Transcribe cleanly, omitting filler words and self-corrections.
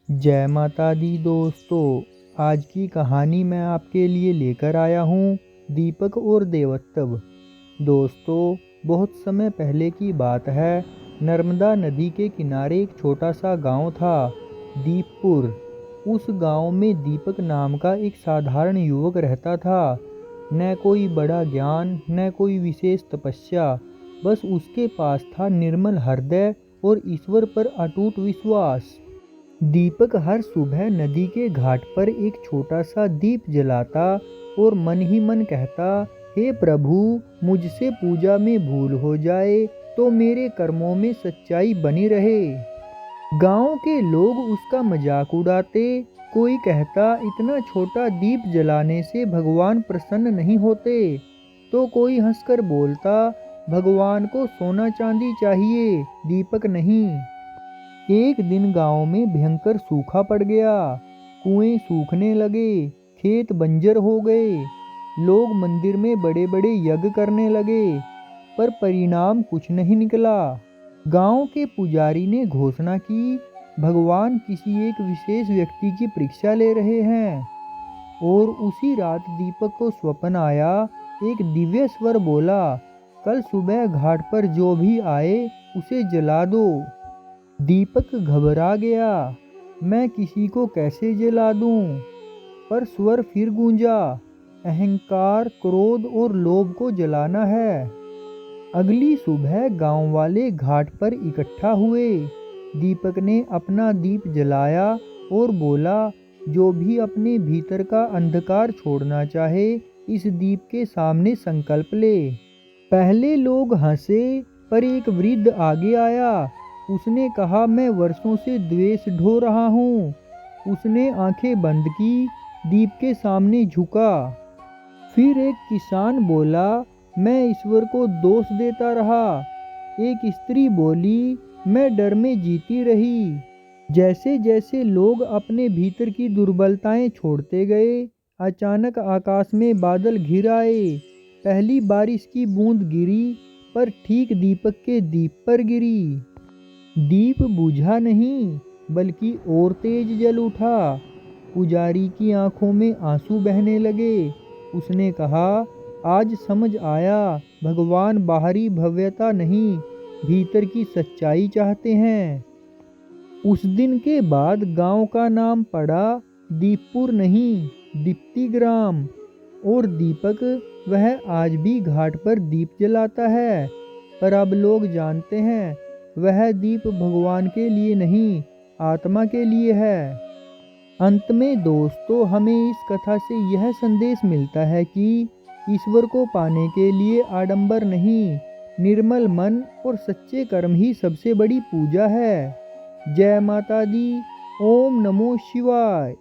जय माता दी दोस्तों। आज की कहानी मैं आपके लिए लेकर आया हूँ दीपक और देवोत्सव। दोस्तों, बहुत समय पहले की बात है। नर्मदा नदी के किनारे एक छोटा सा गांव था, दीपपुर। उस गांव में दीपक नाम का एक साधारण युवक रहता था। न कोई बड़ा ज्ञान, न कोई विशेष तपस्या, बस उसके पास था निर्मल हृदय और ईश्वर पर अटूट विश्वास। दीपक हर सुबह नदी के घाट पर एक छोटा सा दीप जलाता और मन ही मन कहता, हे प्रभु, मुझसे पूजा में भूल हो जाए तो मेरे कर्मों में सच्चाई बनी रहे। गांव के लोग उसका मजाक उड़ाते। कोई कहता, इतना छोटा दीप जलाने से भगवान प्रसन्न नहीं होते, तो कोई हंसकर बोलता, भगवान को सोना चांदी चाहिए, दीपक नहीं। एक दिन गांव में भयंकर सूखा पड़ गया। कुएं सूखने लगे, खेत बंजर हो गए। लोग मंदिर में बड़े बड़े यज्ञ करने लगे, पर परिणाम कुछ नहीं निकला। गांव के पुजारी ने घोषणा की, भगवान किसी एक विशेष व्यक्ति की परीक्षा ले रहे हैं। और उसी रात दीपक को स्वप्न आया। एक दिव्य स्वर बोला, कल सुबह घाट पर जो भी आए उसे जला दो। दीपक घबरा गया, मैं किसी को कैसे जला दूं? पर स्वर फिर गूंजा, अहंकार, क्रोध और लोभ को जलाना है। अगली सुबह गांव वाले घाट पर इकट्ठा हुए। दीपक ने अपना दीप जलाया और बोला, जो भी अपने भीतर का अंधकार छोड़ना चाहे, इस दीप के सामने संकल्प ले। पहले लोग हंसे, पर एक वृद्ध आगे आया। उसने कहा, मैं वर्षों से द्वेष ढो रहा हूँ। उसने आंखें बंद की, दीप के सामने झुका। फिर एक किसान बोला, मैं ईश्वर को दोष देता रहा। एक स्त्री बोली, मैं डर में जीती रही। जैसे जैसे लोग अपने भीतर की दुर्बलताएं छोड़ते गए, अचानक आकाश में बादल घिर आए। पहली बारिश की बूंद गिरी, पर ठीक दीपक के दीप पर गिरी। दीप बुझा नहीं, बल्कि और तेज जल उठा। पुजारी की आंखों में आंसू बहने लगे। उसने कहा, आज समझ आया, भगवान बाहरी भव्यता नहीं, भीतर की सच्चाई चाहते हैं। उस दिन के बाद गांव का नाम पड़ा दीपपुर नहीं, दीप्ति ग्राम। और दीपक, वह आज भी घाट पर दीप जलाता है, पर अब लोग जानते हैं वह दीप भगवान के लिए नहीं, आत्मा के लिए है। अंत में दोस्तों, हमें इस कथा से यह संदेश मिलता है कि ईश्वर को पाने के लिए आडंबर नहीं, निर्मल मन और सच्चे कर्म ही सबसे बड़ी पूजा है। जय माता दी। ओम नमो शिवाय।